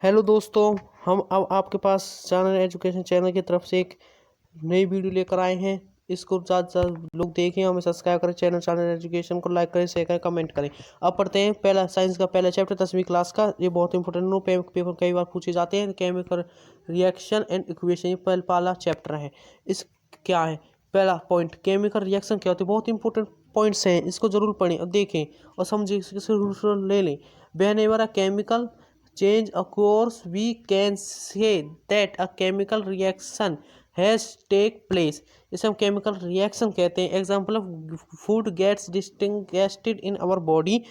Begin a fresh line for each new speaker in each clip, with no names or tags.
Hello दोस्तों, हम अब आपके पास चैनल एजुकेशन चैनल की तरफ से एक नई वीडियो लेकर आए हैं। इसको ज़्यादा से ज़्यादा लोग देखें, हमें सब्सक्राइब करें, चैनल एजुकेशन को लाइक करें, शेयर करें, कमेंट करें। अब पढ़ते हैं पहला साइंस का पहला चैप्टर 10वीं क्लास का। ये बहुत इंपॉर्टेंट पेपर कई बार पूछे जाते हैं। केमिकल रिएक्शन एंड इक्वेशन, ये पहला चैप्टर है। इस क्या है पहला पॉइंट, केमिकल रिएक्शन क्या होती है। बहुत इंपॉर्टेंट पॉइंट्स हैं, इसको जरूर पढ़ें और देखें और समझें, इसके ले लें। whenever a chemical change occurs, we can say that a chemical reaction has take place. इसे हम केमिकल रिएक्शन कहते हैं। एग्जाम्पल ऑफ फूड गेट्स डिस्टिंगेस्टेड इन आवर बॉडी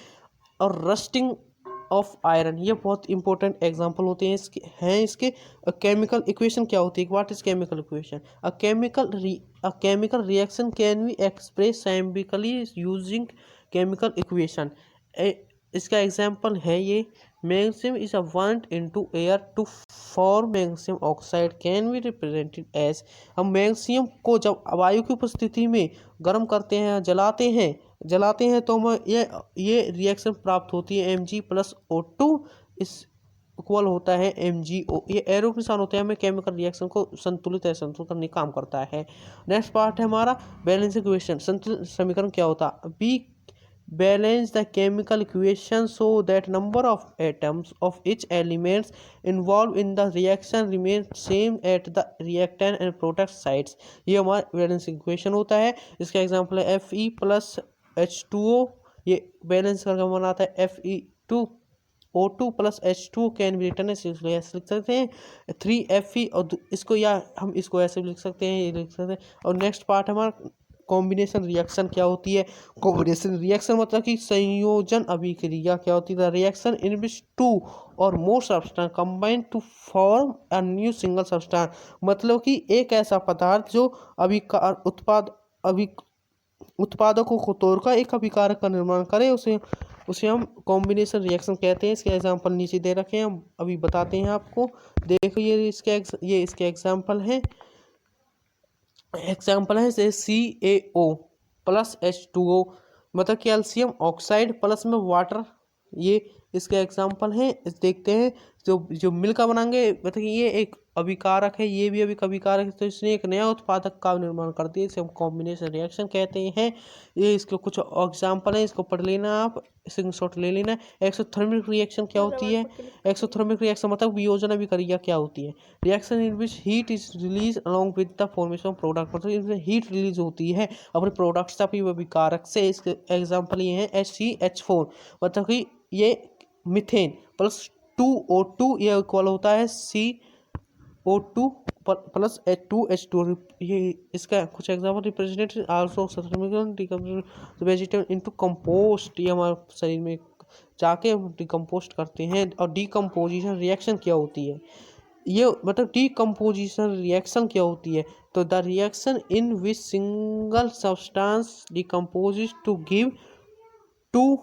और रस्टिंग ऑफ आयरन, ये बहुत इंपॉर्टेंट एग्जाम्पल होते हैं इसके। केमिकल इक्वेशन क्या होती है, what is chemical equation. A chemical reaction can be express scientifically using chemical equation. इसका एग्जाम्पल है ये, magnesium is a bond into air to form magnesium oxide can be represented as. हम magnesium को जब वायु की उपस्थिति में गर्म करते हैं, जलाते हैं तो हमें ये रिएक्शन प्राप्त होती है Mg+O2। इस इक्वल होता है MgO। ये एरो के निशान होते हैं, हमें केमिकल रिएक्शन को संतुलित या संतुलित करने का काम करता है। नेक्स्ट पार्ट है हमारा बैलेंस इक्वेशन। संतुलित समीकरण क्या होता है। Be balance the chemical equation so that number of atoms of each elements involved in the reaction remain same at the reactant and product sides। ये हमारा बैलेंस इक्वेशन होता है। इसका एग्जांपल है Fe+H2O। ये बैलेंस करके बनाता है Fe2O2+H2 कैन बी रिटर्न लिख सकते हैं 3Fe, और इसको या हम इसको ऐसे भी लिख सकते हैं, ये लिख सकते हैं। और नेक्स्ट पार्ट हमारा कॉम्बिनेशन रिएक्शन क्या होती है। कॉम्बिनेशन रिएक्शन मतलब कि संयोजन अभिक्रिया क्या होती है। रिएक्शन इन विच टू और more substance combine to form a new single substance, मतलब कि एक ऐसा पदार्थ जो उत्पादकों को तोड़कर एक अभिकारक का निर्माण करे, उसे हम कॉम्बिनेशन रिएक्शन कहते हैं। इसके एग्जांपल नीचे दे रखे हैं, हम अभी बताते हैं आपको। देखो ये इसके एग्जांपल हैं। जैसे CaO+H2O, मतलब कैल्शियम ऑक्साइड प्लस में वाटर, ये इसके एग्जांपल हैं। देखते हैं जो मिल का बनाएंगे, मतलब कि ये एक अभिकारक है, ये भी अभिकारक है, तो इसने एक नया उत्पादक का निर्माण कर दिया, इसे हम कॉम्बिनेशन रिएक्शन कहते हैं। ये इसके कुछ एग्जांपल हैं, इसको पढ़ लेना, आप स्क्रीनशॉट ले लेना। एक्सोथर्मिक रिएक्शन क्या होती है। एक्सोथर्मिक रिएक्शन मतलब वियोजन अभिक्रिया क्या होती है। Reaction in which heat is release along with the formation of product, मतलब इसमें हीट रिलीज होती है अपने प्रोडक्ट से, अपनी अभिकारक से। इसके एग्जांपल ये हैं HCH4, मतलब कि ये मीथेन प्लस 2O2, ये इक्वल होता है CO2 प्लस H2H2। ये इसका कुछ example represented also vegetable into compost, ये हमारे शरीर में जाके डिकम्पोस्ट करते हैं। और डिकम्पोजिशन रिएक्शन क्या होती है, ये मतलब डिकम्पोजिशन रिएक्शन क्या होती है। तो the reaction in which single substance decomposes to give two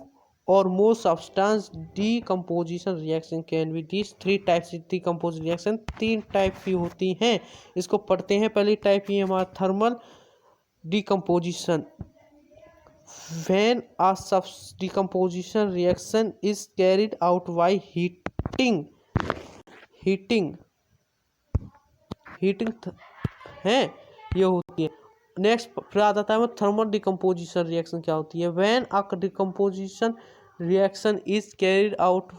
और more substance. Decomposition reaction can be this three types. Decomposition reaction 3 type की होती हैं, इसको पढ़ते हैं। पहली टाइप ये हमारा thermal decomposition. when a decomposition reaction is carried out by heating है, ये होती है। नेक्स्ट फिर आ जाता है थर्मल डिकम्पोजिशन रिएक्शन क्या होती है। When a decomposition reaction is carried out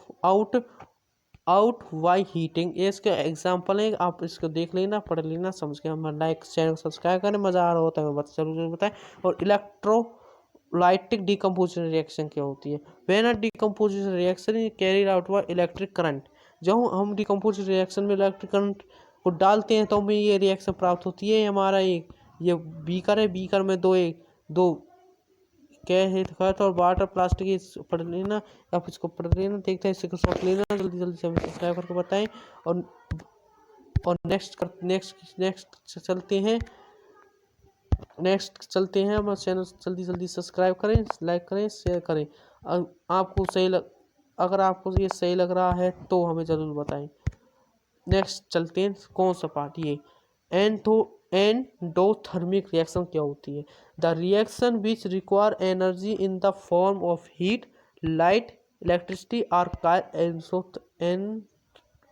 by heating, ये इसके एग्जांपल है। आप इसको देख लेना, पढ़ लेना, समझ के हमारा लाइक चैनल सब्सक्राइब करें। मज़ा आ रहा होता है जरूर बताएं। और इलेक्ट्रोलाइटिक डिकम्पोजिशन रिएक्शन क्या होती है। When a decomposition reaction is carried out by electric current, जब हम डिकम्पोजिशन रिएक्शन में इलेक्ट्रिक करंट को डालते हैं तो हमें ये रिएक्शन प्राप्त होती है। हमारा ये बीकर है, बीकर में दो क्या है और वाटर प्लास्टिक पढ़ लेना, आप इसको पढ़ लेना, देखते हैं इसको शॉट लेना, जल्दी जल्दी से सब्सक्राइब करके बताएं। और नेक्स्ट चलते हैं हमारे चैनल, जल्दी जल्दी सब्सक्राइब करें, लाइक करें, शेयर करें। अगर आपको ये सही लग रहा है तो हमें ज़रूर बताएं। नेक्स्ट चलते हैं, कौन सा पार्ट, ये एंडोथर्मिक रिएक्शन क्या होती है। The reaction which require energy in the form of heat, light, electricity are called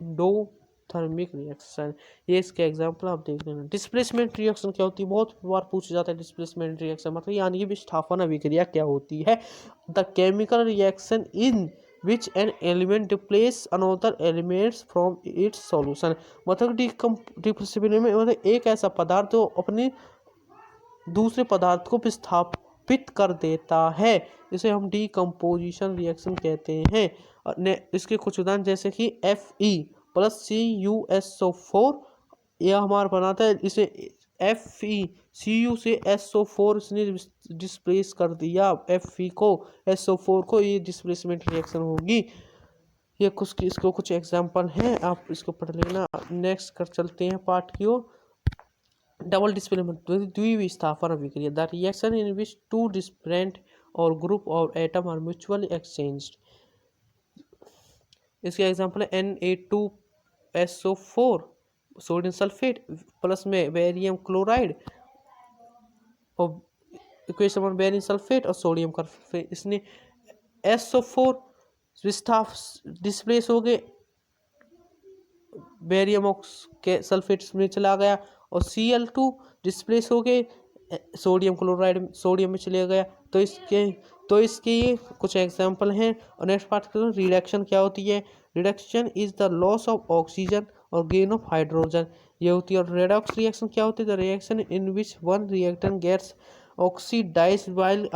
endothermic reaction. ये इसके एग्जाम्पल आप देख लेना। डिस्प्लेसमेंट रिएक्शन क्या होती है, बहुत बार पूछा जाता है। डिस्प्लेसमेंट रिएक्शन मतलब यानी कि विस्थापन अभिक्रिया क्या होती है। The chemical reaction in which an element displace another elements from its solution. मतलब डिस्प्लेसमेंट में मतलब एक ऐसा पदार्थ जो अपने दूसरे पदार्थ को विस्थापित कर देता है, इसे हम डीकम्पोजिशन रिएक्शन कहते हैं। इसके कुछ उदाहरण जैसे कि Fe प्लस CuSO4, यह हमारा बनाता है। इसे FeCu से SO4 इसने डिस्प्लेस कर दिया, Fe को SO4 को, ये डिस्प्लेसमेंट रिएक्शन होगी। ये कुछ इसको कुछ एग्जाम्पल हैं, आप इसको पढ़ लेना। नेक्स्ट कर चलते हैं पार्ट की ओर। डबल डिस्प्लेसमेंट द्विविस्थापन अभिक्रिया, the reaction in which two different or group of atom are mutually exchanged. इसके एग्जांपल है Na2SO4 सोडियम सल्फेट प्लस में बेरियम क्लोराइड, और इक्वेशन में बेरियम सल्फेट और सोडियम कार्बोनेट। इसने SO4 विस्थाप डिस्प्लेस हो गए, बेरियम के सल्फेट में चला गया, और Cl2 डिस्प्लेस हो गए, सोडियम क्लोराइड सोडियम में चले गया। तो इसके ये कुछ एग्जांपल हैं। और नेक्स्ट पार्ट करो, रिडक्शन क्या होती है। Reduction is the loss of oxygen और गेन ऑफ हाइड्रोजन, ये होती है। और रेडॉक्स रिएक्शन क्या होती है, the reaction in which one reactant gets oxidised while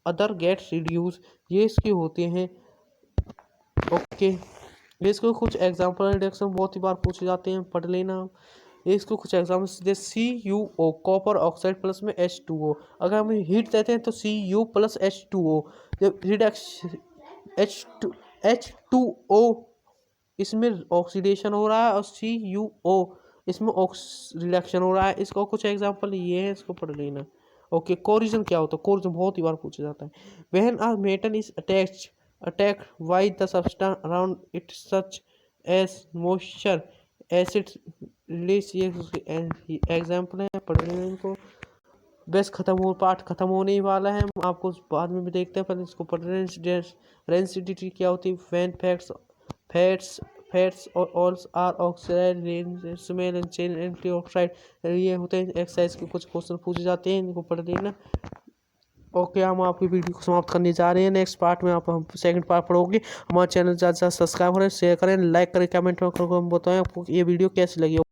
other gets reduce, ये इसके होते हैं। ओके, इसको कुछ एग्जांपल रिडक्शन बहुत ही बार पूछे जाते हैं, पढ़ लेना। इसको कुछ एग्जाम्पल जैसे CuO कॉपर ऑक्साइड प्लस में H2O, अगर हम हीट देते हैं तो Cu प्लस H2O, जब रिडक्शन H2O इसमें ऑक्सीडेशन हो रहा है, और CuO इसमें रिडक्शन हो रहा है। इसका कुछ एग्जांपल ये है, इसको पढ़ लेना। ओके, कोरिजन क्या होता है, कोरिजन बहुत ही बार पूछा जाता है। When a metal is attacked by the substance around it such as moisture acid release, ये एग्जाम्पल है, पढ़ लेना इनको। बस पार्ट खत्म होने ही वाला है, हम आपको बाद में भी देखते हैं, पर इसको पढ़ रहे हैं। डेंसिटी क्या होती है, व्हेन फैट्स और oils are oxide smell and change antioxide, ये होते हैं। एक्सरसाइज के कुछ क्वेश्चन पूछे जाते हैं, इनको पढ़ लेना। ओके, हम आपकी वीडियो को समाप्त करने जा रहे हैं। नेक्स्ट पार्ट में हम सेकंड पार्ट पढ़ोगे। हमारे चैनल ज़्यादा से ज़्यादा सब्सक्राइब करें, शेयर करें, लाइक करें, कमेंट करें, हम बताएं आपको ये वीडियो कैसी लगी।